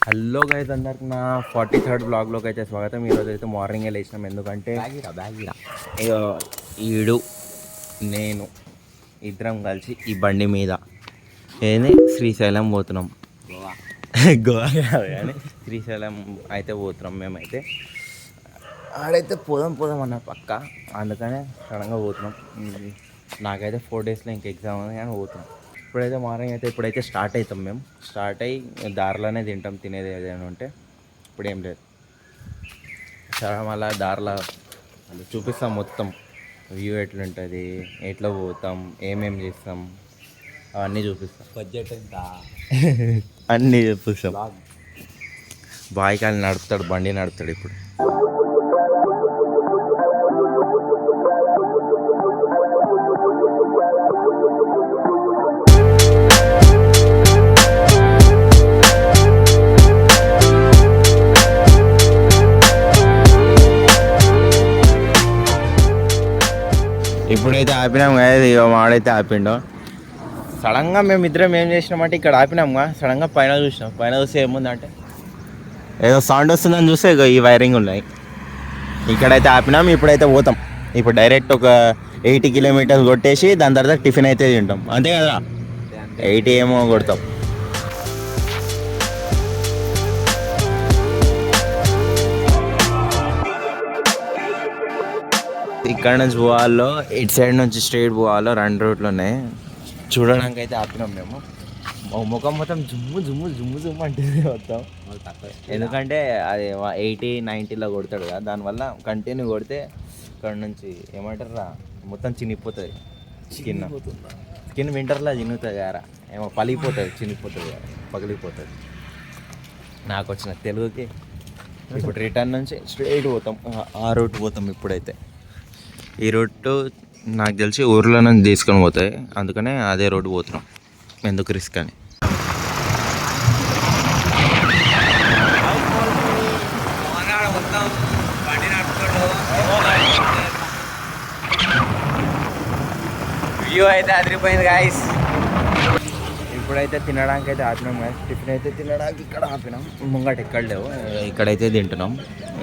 Hello guys, అందరికి నా 43rd బ్లాగ్లోకి అయితే స్వాగతం. ఈరోజు అయితే మార్నింగే లేచినాం. ఎందుకంటే ఇగో ఈడు నేను ఇద్దరం కలిసి ఈ బండి మీద ఏది శ్రీశైలం పోతున్నాం. గోవా కాదు కానీ శ్రీశైలం అయితే పోతున్నాం. మేమైతే ఆడైతే పోదాం అన్న పక్క, అందుకనే సడన్గా పోతున్నాం. నాకైతే 4 డేస్లో ఇంక ఎగ్జామ్ ఉంది కానీ పోతున్నాం. ఇప్పుడైతే మార్నింగ్ అయితే ఇప్పుడైతే స్టార్ట్ అవుతాం. మేము స్టార్ట్ అయ్యి దారిలోనే తింటాం, తినేది ఏదైనా ఉంటే. ఇప్పుడు ఏం లేదు, సరే మళ్ళీ దారిలో చూపిస్తాం మొత్తం వ్యూ ఎట్లుంటుంది, ఎట్లా పోతాం, ఏమేమి చేస్తాం అవన్నీ చూపిస్తాం. బడ్జెట్ ఎంత అన్నీ చూపిస్తాం. బాయ్ కాలి నడుపుతాడు, బండి నడుపుతాడు ఇప్పుడు. ఇప్పుడైతే ఆపినాం కదా, ఇక వాడైతే ఆపిండో. సడన్గా మేము ఇద్దరం ఏం చేసినామంటే ఇక్కడ ఆపినాంగా, సడన్గా పైన చూసినాం. పైన చూస్తే ఏముందంటే ఏదో సౌండ్ వస్తుందని చూస్తే ఇక ఈ వైరింగ్ ఉన్నాయి. ఇక్కడైతే ఆపినాం. ఇప్పుడైతే పోతాం. ఇప్పుడు డైరెక్ట్ ఒక 80 కిలోమీటర్స్ కొట్టేసి దాని తర్వాత టిఫిన్ అయితే తింటాం. అంతే కదా, 80 ఏమో కొడతాం. ఇక్కడ నుంచి పోవాలో ఇటు సైడ్ నుంచి స్ట్రైట్ పోవాలో 2 రూట్లు ఉన్నాయి. చూడడానికి అయితే ఆపినాం మేము. ముఖం మొత్తం జుమ్ము అంటే మొత్తం. ఎందుకంటే అది 80-90లో కొడతాడు కదా, దానివల్ల కంటిన్యూ కొడితే ఇక్కడ నుంచి ఏమంటారా మొత్తం చినిగిపోతుంది. స్కిన్ వింటర్లో చినుగుతుంది కదా, ఏమో పలిగిపోతుంది, చినిగిపోతుంది కదా, పగిలిపోతుంది. నాకు వచ్చిన తెలుగుకి ఇప్పుడు రిటర్న్ నుంచి స్ట్రైట్ పోతాం, ఆ రూట్ పోతాం. ఇప్పుడైతే ఈ రూట్ నాకు తెలిసి ఊర్లో నుంచి తీసుకొని పోతాయి, అందుకనే అదే రోడ్డు పోతున్నాం. ఎందుకు రిస్క్ అని. వ్యూ అయితే అదిరిపోయింది గాయస్. ఇప్పుడైతే తినడానికి అయితే ఆపినాం గాయస్. టిఫిన్ అయితే తినడానికి ఇక్కడ ఆపినాం. ముంగట ఎక్కడ లేవు, ఇక్కడైతే తింటున్నాం.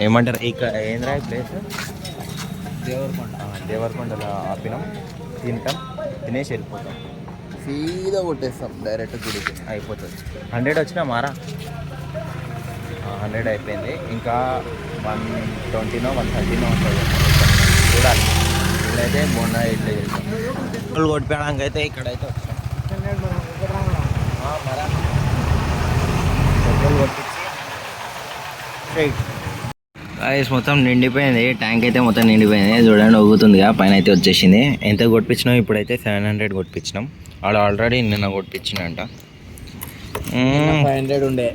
ఏమంటారు ఇక్కడ ఏంద్రా ప్లేస్? దేవరకొండలో ఆపినాం. తింటాం, తినేసి వెళ్ళిపోతాం. సీదా కొట్టేస్తాం డైరెక్ట్ గుడికి, అయిపోతుంది. 100 వచ్చినా మారా, 100 అయిపోయింది. ఇంకా 120నో 130నో ఉంటుంది చూడాలి. ఇక్కడైతే మొన్న ఇట్లా చేస్తాం. పెట్రోల్ కొట్టిపోయడానికి అయితే ఇక్కడైతే వచ్చాం. మరా పెట్రోల్ కొట్టించి స్ట్రైట్ గాయస్ మొత్తం నిండిపోయింది. ట్యాంక్ అయితే మొత్తం నిండిపోయింది. చూడండి ఊగుతుందిగా, పైన అయితే వచ్చేసింది. ఎంత కొట్టించినాం? ఇప్పుడైతే 700 కొట్టించినాం. ఆడ ఆల్రెడీ నిన్న కొట్టించినంట. 500 ఉండే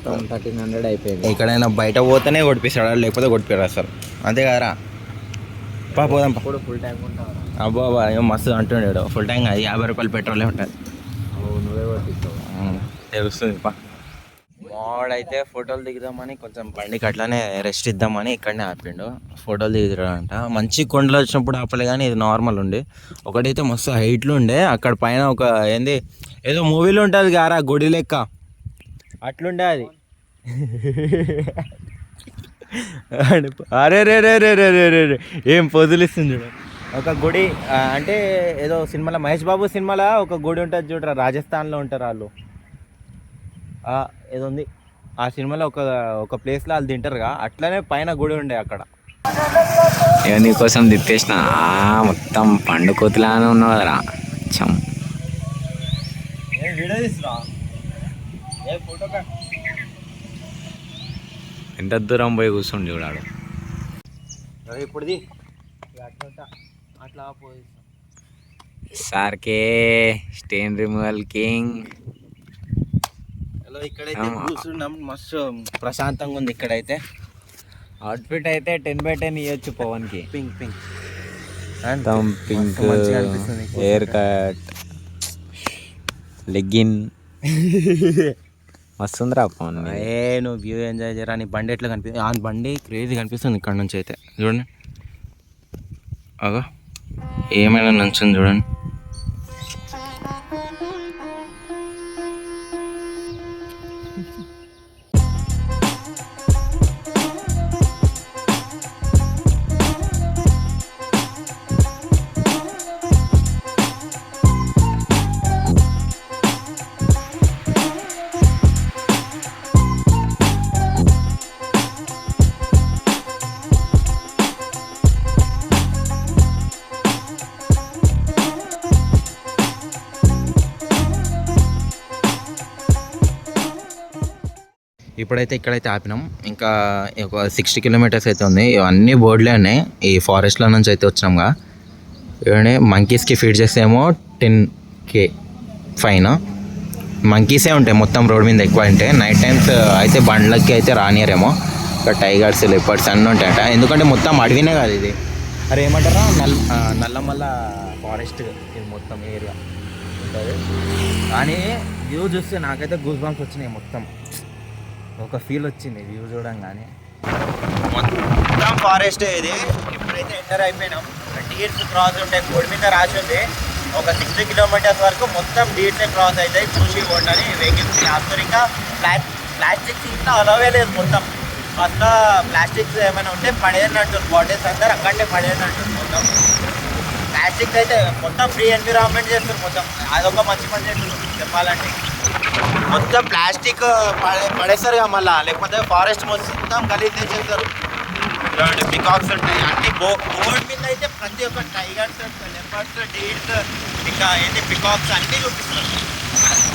1300 అయిపోయింది. ఎక్కడైనా బయట పోతేనే కొట్టిస్తాడా, లేకపోతే కొట్టిపోయారు అసలు. అంతే కదరా, పోదాం. ఫుల్ ట్యాంక్ ఉంటావు. అబ్బా ఏమో మస్తు అంటుండేడు. ఫుల్ ట్యాంక్ అది 50 రూపాయలు పెట్రోలే ఉంటుంది. నువ్వే కొట్టిస్తావు, తెలుస్తుంది. వాడైతే ఫోటోలు దిగుదామని కొంచెం బండికి అట్లానే రెస్ట్ ఇద్దామని ఇక్కడనే ఆపిండు. ఫోటోలు దిగుతాడంట. మంచి కొండలు వచ్చినప్పుడు ఆపలే, కానీ ఇది నార్మల్ ఉండే. ఒకటైతే మస్తు హైట్లు ఉండే. అక్కడ పైన ఒక ఏంది ఏదో మూవీలో ఉంటుంది కారా, గుడి లెక్క అట్లుండే అది. అరే రే రే రే రే రే రే ఏం పొదులిస్తుంది చూడు. ఒక గుడి అంటే ఏదో సినిమాలో, మహేష్ బాబు సినిమాలో ఒక గుడి ఉంటుంది చూడరా, రాజస్థాన్లో ఉంటారు వాళ్ళు. ఏదో ఉంది ఆ సినిమాలో, ఒక ప్లేస్లో వాళ్ళు తింటారుగా, అట్లనే పైన గుడి ఉండే అక్కడ. ఇక నీకోసం తిప్పేసిన మొత్తం పండు కోతిలానే ఉన్నావు కదరా. ఎంత దూరం పోయి కూర్చుండి చూడాడు. ఇప్పుడు అట్లా సార్కే స్టెయిన్ రిమూవల్ కింగ్. ఇక్కడైతే కూర్చున్నాం, మస్తు ప్రశాంతంగా ఉంది. ఇక్కడైతే అవుట్ఫిట్ అయితే 10/10 ఇవ్వచ్చు పవన్కి. పింక్ హెయిర్ కట్, లెగ్గిన్ మస్తుందిరా పవన్. నువ్వు వ్యూ ఎంజాయ్ చేయరా. నీ బండి ఎట్లా కనిపిస్తుంది? ఆ బండి క్రేజీ కనిపిస్తుంది ఇక్కడ నుంచి అయితే. చూడండి అగో ఏమైనా నుంచింది చూడండి. ఇప్పుడైతే ఇక్కడైతే ఆపినాం. ఇంకా ఒక 60 కిలోమీటర్స్ అయితే ఉంది. ఇవన్నీ బోర్డులే ఉన్నాయి. ఈ ఫారెస్ట్లో నుంచి అయితే వచ్చినాంగా. ఇవన్నీ మంకీస్కి ఫీడ్ చేస్తేమో 10K ఫైన్. మంకీసే ఉంటాయి మొత్తం రోడ్ మీద ఎక్కువ. అంటే నైట్ టైమ్స్ అయితే బండ్లకి అయితే రానియరేమో. ఇక్కడ టైగర్స్, లెపర్డ్స్ అన్నీ ఉంటాయట. ఎందుకంటే మొత్తం అడవినే కాదు ఇది. అరే ఏమంటారా, నల్లమల్ల ఫారెస్ట్ ఇది మొత్తం ఏరియా ఉంటుంది. కానీ వ్యూ చూస్తే నాకైతే గూస్ బంప్స్ వచ్చినాయి. మొత్తం ఒక ఫీల్ వచ్చింది వ్యూ చూడంగానే. మొత్తం ఫారెస్ట్ ఇది. ఇప్పుడైతే ఎంటర్ అయిపోయినాం. డీర్స్ క్రాస్ ఉంటాయి, బోర్డు మీద రాసి ఉంది. ఒక 60 కిలోమీటర్స్ వరకు మొత్తం డీర్సే క్రాస్ అవుతాయి. చూసి పోండి వెహికల్స్ ఆఫ్టర్. ఇంకా ప్లాస్టిక్స్ ఇంట్లో అలవే లేదు. మొత్తం ఫస్ట్ ప్లాస్టిక్స్ ఏమైనా ఉంటే పడేయనట్టు, బాటిల్స్ అందరు అక్కడే పడేయనట్టు. మొత్తం ప్లాస్టిక్స్ అయితే మొత్తం ఫ్రీ ఎన్విరాన్మెంట్ చేస్తారు మొత్తం. అదొక మంచి పని చేస్తారు చెప్పాలంటే. మొత్తం ప్లాస్టిక్ పడేస్తారు కదా మళ్ళీ, లేకపోతే ఫారెస్ట్ మొత్తం గలీజ్ చేస్తారు. ఇలాంటి పికాక్స్ ఉంటాయి అన్ని బోర్డు మీద అయితే ప్రతి ఒక్క టైగర్స్, లెపర్డ్స్, డీర్స్, ఇంకా ఏంటి పికాక్స్ అన్నీ చూపిస్తారు.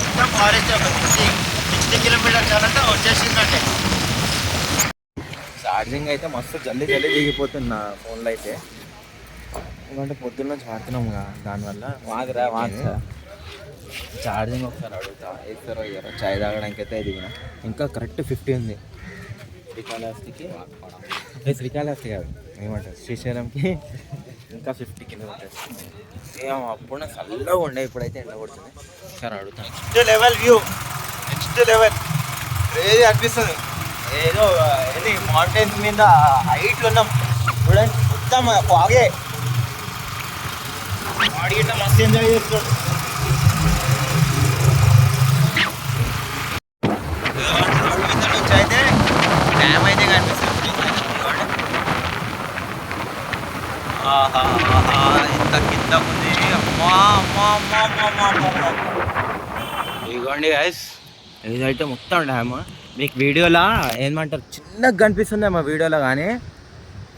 మొత్తం ఫారెస్ట్ ఒక 60 కిలోమీటర్స్ చాలంటే వచ్చేసిందంటే. ఛార్జింగ్ అయితే మస్తు జల్దీ దిగిపోతుంది నా ఫోన్లో అయితే. ఎందుకంటే పొద్దున్న నుంచి వాడుతున్నాం కదా, దానివల్ల వాడరా ఛార్జింగ్ ఒకసారి అడుగుతా వేస్తారో ఇయ్యారో. చాయ్ తాగడానికి అయితే దిగిన. ఇంకా కరెక్ట్ 50 ఉంది. శ్రీకాళహస్తికి శ్రీకాళహస్తి కాదు ఏమంటారు, శ్రీశైలంకి ఇంకా 50 కిలోమీటర్స్. ఏమో అప్పుడు చల్లగా ఉండే, ఇప్పుడైతే ఎండ కొడుతుంది. ఒకసారి అడుగుతాను. Next level view, next level ఏది అనిపిస్తుంది. ఏదో ఏది మౌంటైన్స్ మీద హైట్లు ఉన్నాం చూడండి. మొత్తం ఆగే వాడి గిట్ట మస్తు ఎంజాయ్ చేస్తాడు. అయితే డ్యామ్ అయితే కనిపిస్తుంది. ఇంత కింద ఉంది. ఇదిగోండి గైస్, ఇదైతే మొత్తం డ్యామ్. మీకు వీడియోలో ఏమంటారు చిన్నగా కనిపిస్తుంది మా వీడియోలో, కానీ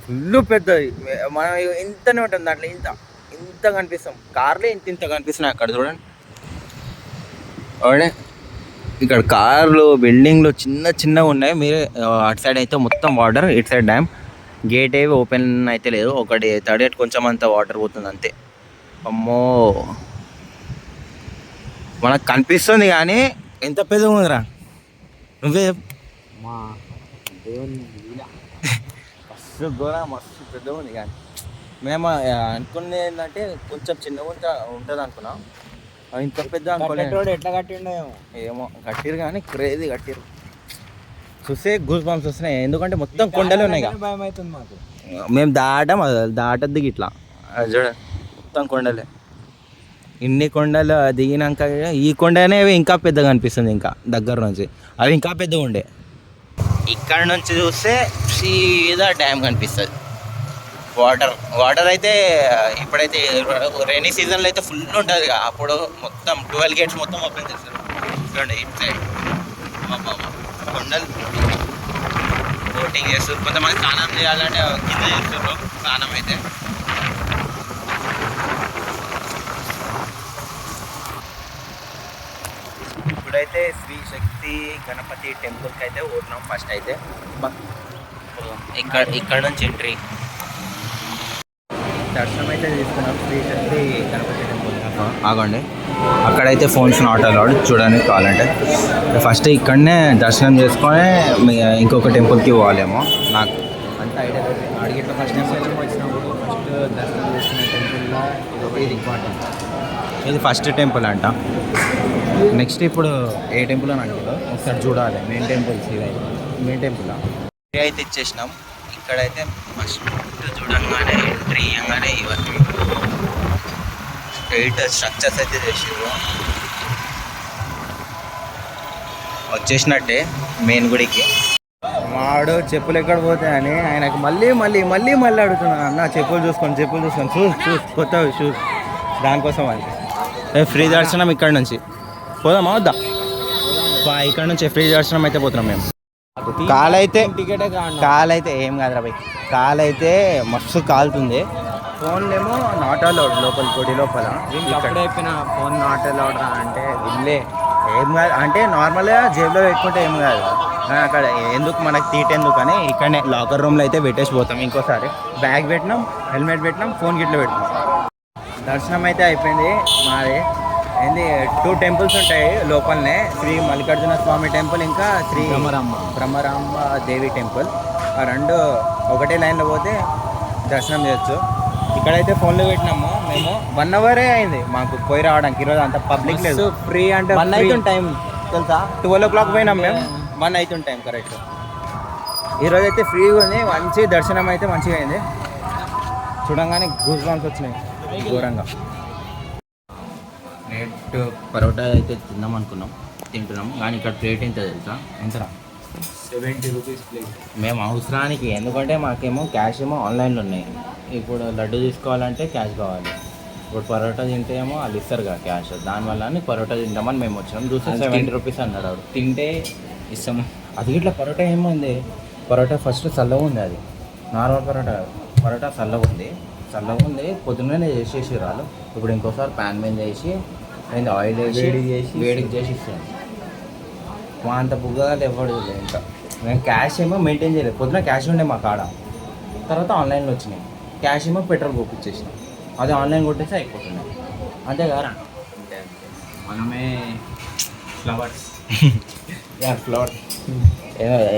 ఫుల్ పెద్దది. మనం ఇంతనే ఉంటుంది దాంట్లో. ఇంత కనిపిస్తాం. కార్లే ఇంత కనిపిస్తున్నాయి. అక్కడ చూడండి అవునే, ఇక్కడ కార్లు, బిల్డింగ్లు చిన్నగా ఉన్నాయి. మీరు అటు సైడ్ అయితే మొత్తం వాటర్, ఇటు సైడ్ డ్యామ్. గేట్ ఏవి ఓపెన్ అయితే లేదు. ఒకటి థర్డ్ కొంచెం అంత వాటర్ పోతుంది అంతే. అమ్మో మనకు కనిపిస్తుంది కానీ ఎంత పెద్దగా ఉందిరా. నువ్వే మా దేవుని మస్తు ఘోర, మస్తు పెద్దగా ఉంది. కానీ మేము అనుకునేది ఏంటంటే కొంచెం చిన్నగా ఉంటుంది అనుకున్నాం. ఇంత పెద్ద అనుకోలేదు. ఎట్లా కట్టిండో ఏమో కట్టిరు కానీ క్రేజీ కట్టిరు. చూస్తే గూస్ బంప్స్ వస్తున్నాయి. ఎందుకంటే మొత్తం కొండలు ఉన్నాయి. భయం అవుతుంది మాకు. మేము దాటద్దు ఇట్లా చూడ, మొత్తం కొండలే. ఇన్ని కొండలు దిగినాక ఈ కొండనే ఇంకా పెద్దగా అనిపిస్తుంది. ఇంకా దగ్గర నుంచి అవి ఇంకా పెద్దగా ఉండే. ఇక్కడ నుంచి చూస్తే సీదా డ్యామ్ కనిపిస్తుంది. వాటర్ అయితే ఇప్పుడైతే రైనీ సీజన్లో అయితే ఫుల్ ఉంటుంది. అప్పుడు మొత్తం 12 గేట్స్ మొత్తం ఓపెన్ చేస్తారు. చూడండి ఇటు సైడ్ కొండలు. బోటింగ్ చేస్తారు. కొంతమంది స్నానం చేయాలంటే కింద చేస్తారు స్నానం అయితే. ఇప్పుడైతే శ్రీ శక్తి గణపతి టెంపుల్కి అయితే పోతున్నాం. ఫస్ట్ అయితే ఇక్కడ నుంచి ఎంట్రీ దర్శనం అయితే తీసుకున్నాం. శ్రీ శక్తి గణపతి టెంపుల్. ఆగండి, అక్కడైతే ఫోన్స్ నాట్ అలౌడ్ చూడడానికి కావాలంటే. ఫస్ట్ ఇక్కడనే దర్శనం చేసుకొని ఇంకొక టెంపుల్కి పోవాలేమో. నాకు అంత ఐడియా లేదు. అడిగిట్లా ఫస్ట్ టైం వచ్చినప్పుడు ఫస్ట్ దర్శనం చేసుకునే టెంపుల్లో ఇది ఇంపార్టెంట్. ఇది ఫస్ట్ టెంపుల్ అంట. నెక్స్ట్ ఇప్పుడు ఏ టెంపుల్ అని అంటారు ఒకసారి చూడాలి. మెయిన్ టెంపుల్స్ ఇవి మెయిన్ టెంపుల్ అయితే ఇచ్చేసినాం. ఇక్కడైతే ఫస్ట్ చూడంగానే ఎంట్రీ ఇవ్వగానే ఇవన్నీ స్ట్రైట్ స్ట్రక్చర్స్ అయితే చేసారు. వచ్చేసినట్టే మెయిన్ గుడికి. వాడు చెప్పులు ఎక్కడ పోతాయని ఆయనకు మళ్ళీ మళ్ళీ మళ్ళీ మళ్ళీ అడుగుతున్నాను, అన్న చెప్పులు చూసుకోండి షూస్ కొత్త షూస్. దానికోసం అది ఫ్రీ దర్శనం ఇక్కడ నుంచి పోదామా వద్దా? ఇక్కడ నుంచి ఫ్రీ దర్శనం అయితే పోతున్నాం మేము. కాలైతే ఏం కాదురా భయ్, కాలైతే మస్తు కాలుతుంది. ఫోన్లేమో నాట్ అలౌడ్ లోపల గుడి లోపల. ఫోన్ నాట్ అలౌడ్ అంటే ఇల్లే ఏం కాదు అంటే నార్మల్గా జేబులో పెట్టుకుంటే ఏం కాదు. అక్కడ ఎందుకు మనకి తీటెందుకు అని ఇక్కడనే లాకర్ రూమ్లో అయితే పెట్టేసి పోతాం. ఇంకోసారి బ్యాగ్ పెట్టినాం, హెల్మెట్ పెట్టినాం, ఫోన్ గిట్ల పెట్టినాం. దర్శనం అయితే అయిపోయింది మాది. ఏంది 2 టెంపుల్స్ ఉంటాయి లోపలనే, శ్రీ మల్లికార్జున స్వామి టెంపుల్, ఇంకా శ్రీ బ్రహ్మరాంబ దేవి టెంపుల్. ఆ రెండు ఒకటే లైన్లో పోతే దర్శనం చేయొచ్చు. ఇక్కడైతే ఫోన్లో పెట్టినాము మేము. 1 అవరే అయింది మాకు పోయి రావడానికి. ఈరోజు అంత పబ్లిక్ లేదు. ఫ్రీ అంటే 1 అవుతుంది టైం తెలుసా. 12 o'clock పోయినాం మేము, 1 అవుతుంది టైం కరెక్ట్. ఈరోజు అయితే ఫ్రీగా ఉంది, మంచి దర్శనం అయితే మంచిగా అయింది. చూడంగానే గూస్ బంప్స్ వచ్చినాయి ఘోరంగా. ప్లేట్ పరోటా అయితే తిందాం అనుకున్నాం, తింటున్నాం. కానీ ఇక్కడ ప్లేట్ ఎంత తెలుసా? ఎంతరా? 70 రూపీస్ ప్లేట్. మేము అవసరానికి, ఎందుకంటే మాకేమో క్యాష్ ఏమో ఆన్లైన్లో ఉన్నాయి. ఇప్పుడు లడ్డు తీసుకోవాలంటే క్యాష్ కావాలి. ఇప్పుడు పరోటా తింటే ఏమో వాళ్ళు ఇస్తారు కదా క్యాష్. దానివల్ల పరోటా తింటామని మేము వచ్చినాం. చూస్తే 70 రూపీస్ అన్నాడు వాడు. తింటే ఇస్తాము. అది ఇట్లా పరోటా ఏమైంది, పరోటా ఫస్ట్ చల్లగా ఉంది. అది నార్మల్ పరోటా చల్లగా ఉంది. పొద్దున్నే చేసేసి రాళ్ళు. ఇప్పుడు ఇంకోసారి ప్యాన్ మీద చేసి ఆయిల్ వేడికి చేసి ఇస్తాను. మా అంత బుగ్గగా ఇవ్వడు. ఇంకా మేము క్యాష్ ఏమో మెయింటైన్ చేయలేదు. పొద్దున క్యాష్ ఉండే మా కాడ, తర్వాత ఆన్లైన్లో వచ్చినాయి. క్యాష్ ఏమో పెట్రోల్ కొట్టించేసినాం. అది ఆన్లైన్ కొట్టేసి అయిపోతున్నాయి. అంతే కదా, అంతే మనమే ఫ్లవర్స్. ఫ్లవర్స్.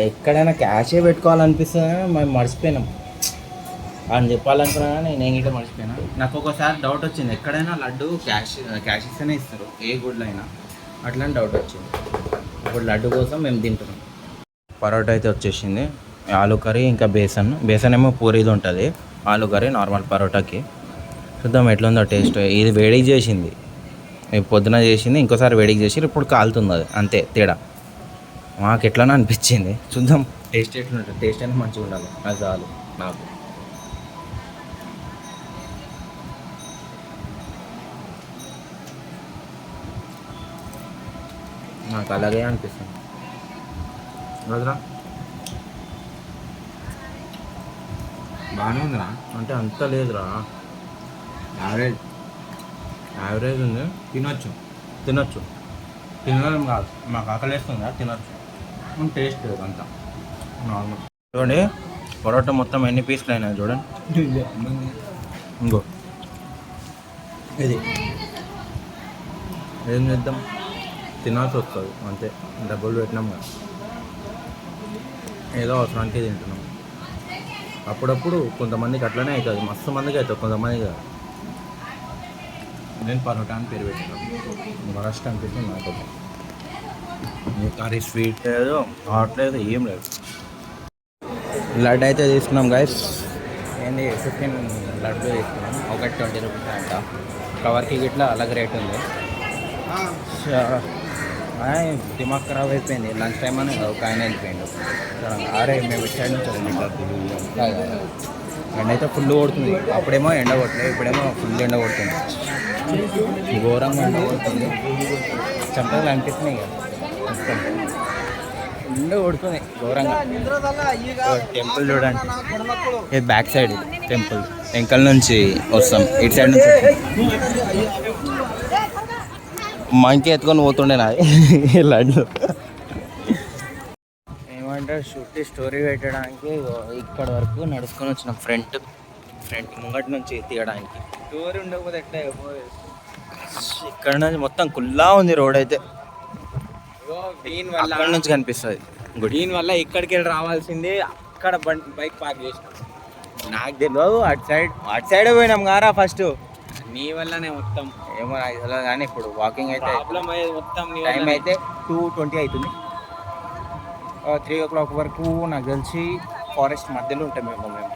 ఎక్కడైనా క్యాషే పెట్టుకోవాలనిపిస్తుంది, మేము మర్చిపోయినాం అని చెప్పాలనుకున్నా. కానీ నేను ఇట్లా మర్చిపోయినా. నాకు ఒకసారి డౌట్ వచ్చింది, ఎక్కడైనా లడ్డు క్యాష్ ఇస్తేనే ఇస్తారు ఏ గుడిలో అయినా, అట్లని డౌట్ వచ్చింది. ఇప్పుడు లడ్డు కోసం మేము తింటున్నాం. పరోటా అయితే వచ్చేసింది, ఆలు కర్రీ ఇంకా బేసన్ ఏమో పూరీది ఉంటుంది, ఆలు కర్రీ నార్మల్ పరోటాకి. చూద్దాం ఎట్లుందో టేస్ట్. ఇది వేడికి చేసింది, పొద్దున చేసింది, ఇంకోసారి వేడికి చేసి ఇప్పుడు కాలుతుంది. అది అంతే తేడా. మాకు ఎట్లనో అనిపించింది. చూద్దాం టేస్ట్ ఎట్లుంటుంది. టేస్ట్ అనేది మంచిగా ఉండాలి, అది చాలు నాకు. నాకు అలాగే అనిపిస్తుంది వదరా. బాగానే ఉందిరా, అంటే అంత లేదురా, యావరేజ్ ఉంది. తినొచ్చు తినడం కాదు, మాకు ఆకలేస్తుందా, తినొచ్చు. టేస్ట్ లేదు అంతా నార్మల్. చూడండి పరోటా మొత్తం ఎన్ని పీసులు అయినాయి చూడండి. ఇంకో ఇది ఏం చేద్దాం, తినాల్సి వస్తుంది అంతే. డబ్బులు పెట్టినాం కదా, ఏదో అవసరానికి తింటున్నాం. అప్పుడప్పుడు కొంతమందికి అట్లనే అవుతుంది, మస్తు మందికి అవుతుంది, కొంతమందికి కాదు. నేను పరోటా అని పేరు పెట్టినాను. మరస్ట్ అనిపిస్తుంది నాకు. కర్రీ స్వీట్ లేదు, హాట్ లేదు, ఏం లేదు. లడ్డు అయితే తీసుకున్నాం గైస్. ఏంది 15 లడ్డు తీసుకున్నాం, ఒకటి 20 రూపీస్ అంట. కవర్కి గిట్లా అలాగే రేట్ ఉంది. దిమాగ్ ఖరాబ్ అయిపోయింది. లంచ్ టైం అని ఒక ఆయన వెళ్ళిపోయిండు. అరే మేము ఇటు సైడ్ నుంచి ఎండ అయితే ఫుల్ కొడుతుంది. అప్పుడేమో ఎండ కొట్టలేదు, ఇప్పుడేమో ఫుల్ ఎండ కొడుతుంది. ఘోరంగా ఎండ కొడుతుంది, చెమటలు అనిపిస్తున్నాయి కదా మొత్తం. ఎండ కొడుతుంది ఘోరంగా. టెంపుల్ చూడండి, ఇది బ్యాక్ సైడ్. ఇది టెంపుల్ వెంకల్ నుంచి వస్తాం, ఇటు సైడ్ నుంచి మంకి ఎత్తుకొని పోతుండే నాది లడ్డు. ఏమంటారు, స్టోరీ పెట్టడానికి ఇక్కడ వరకు నడుచుకొని వచ్చినాం. ఫ్రంట్ ముంగటి నుంచి తీయడానికి. స్టోరీ ఉండకపోతే ఎట్లా ఇక్కడ నుంచి మొత్తం కుల్లా ఉంది రోడ్ అయితే. అక్కడ నుంచి కనిపిస్తుంది గుడి. దీనివల్ల ఇక్కడికి వెళ్ళి రావాల్సింది అక్కడ బైక్ పార్క్ చేసినాం. నాకు తెలియదు, అటు సైడే పోయినాం కారా ఫస్ట్. నీ వల్లనే మొత్తం. ఏమో నాకు తెలియదు, కానీ ఇప్పుడు వాకింగ్ అయితే ప్రాబ్లం అయ్యేది మొత్తం. టైం అయితే 2:20 అవుతుంది. 3 o'clock వరకు నాకు తెలిసి ఫారెస్ట్ మధ్యలో ఉంటాం మేము.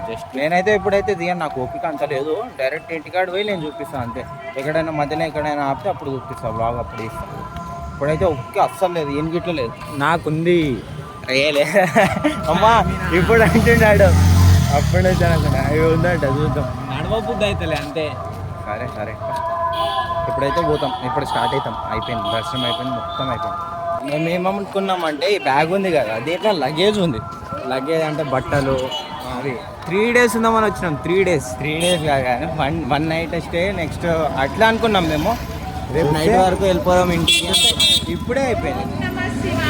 జస్ట్ నేనైతే ఇప్పుడైతే దిగాను, నాకు ఓపిక అంత లేదు. డైరెక్ట్ ఇంటికాడ పోయి నేను చూపిస్తాను అంతే. ఎక్కడైనా మధ్యలో ఎక్కడైనా ఆపితే అప్పుడు చూపిస్తాను, బ్లాగ్ అప్పుడు ఇస్తాను. ఇప్పుడైతే ఒక్క అస్సలు లేదు, ఏం గిట్ల లేదు. నాకుంది. అయ్యలే అమ్మా ఇప్పుడు అంటున్నాడు, అప్పుడైతే అనుకున్నా అవి ఉందంట, చూద్దాం. నడవబుద్ధి అవుతలే అంతే. సరే సరే, ఇప్పుడైతే పోతాం, ఇప్పుడు స్టార్ట్ అవుతాం. అయిపోయింది, దర్శనం అయిపోయింది, మొత్తం అయిపోయింది. మేము ఏమనుకున్నామంటే ఈ బ్యాగ్ ఉంది కదా, దీంట్లో లగేజ్ ఉంది. లగేజ్ అంటే బట్టలు అవి 3 days ఉందామని వచ్చినాం. 3 days కాదు కానీ వన్ నైట్ స్టే, నెక్స్ట్ అట్లా అనుకున్నాం మేము. రేపు నైట్ వరకు వెళ్ళిపోదాం ఇంటికి. ఇప్పుడే అయిపోయింది,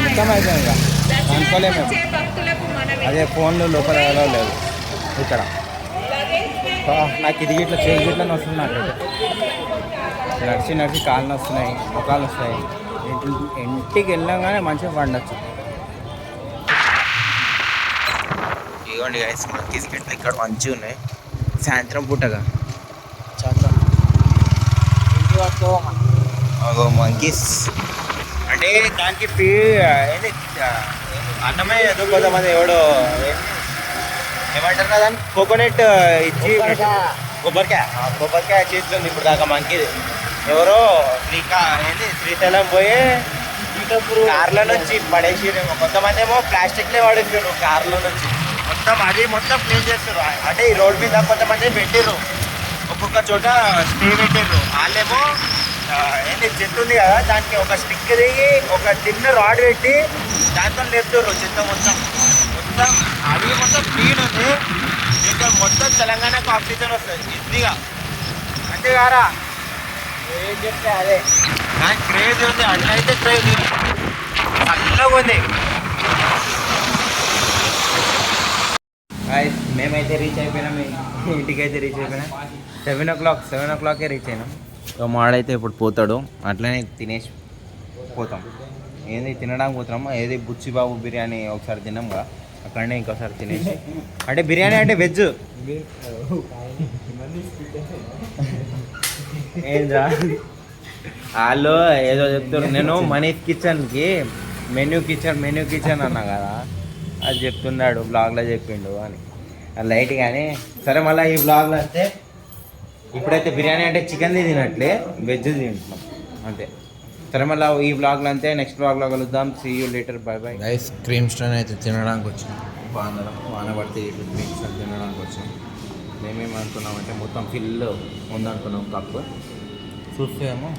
మొత్తం అయిపోయింది. అనుకోలేము మేము. అదే ఫోన్లు లోపల లేదు ఇక్కడ. నాకు ఇది గిట్లా చేతి గిట్లని వస్తున్నట్టు, నడిచి కాళ్ళు వస్తున్నాయి, ముఖాలు వస్తాయి. ఇంటికి వెళ్ళగానే మంచిగా పండొచ్చు. ఇదిగోండి గైస్, మంకీస్ గిట్ల ఇక్కడ మంచిగా ఉన్నాయి. సాయంత్రం పూటగా మంకీస్ అంటే దానికి ఏంటి అన్నమే ఏదో కొంతమంది ఎవడో ఏమంటారు కదా, కోకోనట్ ఇచ్చి కొబ్బరికాయ చేస్తుంది ఇప్పుడు దాకా మంకీది. ఎవరో శ్రీశైలం పోయి కార్ల నుంచి పడేసిరేమో, కొంతమంది ఏమో ప్లాస్టిక్లే పడేసారు కార్ల నుంచి. మొత్తం క్లీన్ చేస్తారు. అంటే ఈ రోడ్ మీద కొంతమంది పెట్టిర్రు, ఒక్కొక్క చోట స్టే పెట్టిర్రు. వాళ్ళేమో చెత్త ఉంది కదా, దానికి ఒక స్టిక్ దిగి ఒక చిన్న రాడ్ పెట్టి దాంతో లేపుతారు చెత్త మొత్తం. అది మొత్తం క్లీన్ ఉంది. ఇంకా మొత్తం తెలంగాణకు ఆక్సిజన్ వస్తుంది ఈజీగా, అంతేగారా ఏం చెప్తే అదే. నాకు క్రేజ్ ఉంది, అట్లయితే క్రేజ్ చల్లగా ఉంది. మేమైతే రీచ్ అయిపోయినాం, ఇంటికైతే రీచ్ అయిపోయినాం. 7 o'clockకే రీచ్ అయినాం. మాడైతే ఇప్పుడు పోతాడు, అట్లనే తినేసి పోతాం. ఏది తినడానికి పోతున్నాం, ఏది బుచ్చిబాబు బిర్యానీ ఒకసారి తిన్నాం కదా, అక్కడనే ఇంకోసారి తినేసి. అంటే బిర్యానీ అంటే వెజ్ ఏంద్రా వాళ్ళు ఏదో చెప్తారు. నేను మనీష్ కిచెన్కి మెన్యూ కిచెన్ అన్నా కదా, అది చెప్తున్నాడు బ్లాగ్లో చెప్పిండు అని లైట్. కానీ సరే, మళ్ళీ ఈ బ్లాగ్లో వస్తే ఇప్పుడైతే బిర్యానీ అంటే చికెన్ది తినట్లే, వెజ్ తింటున్నాం అంతే. సరే, మళ్ళీ ఈ బ్లాగ్లో అంతే. నెక్స్ట్ బ్లాగ్లో కలుద్దాం. See you later, bye bye. Ice Cream Stone అయితే తినడానికి వచ్చాం. వాన పడితే ఇప్పుడు క్రీమ్ స్టోన్ తినడానికి వచ్చాం. మేమేమనుకున్నామంటే మొత్తం ఫిల్ ఉందనుకున్నాం కప్పు, చూస్తే ఏమో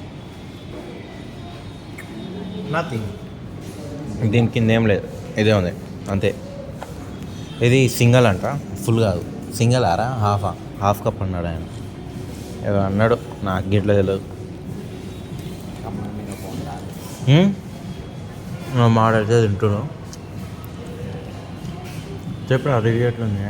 నథింగ్. దీని కింద ఏం లేదు, ఇదే ఉంది అంతే. ఇది సింగల్ అంట, ఫుల్ కాదు. సింగల్ ఆరా హాఫ్ కప్ అన్నాడు ఆయన, ఏదో అన్నాడు, నాకు గిట్ల తెలియదు. మాడైతే తింటున్నావు, చెప్పు అది ఎట్లుంది.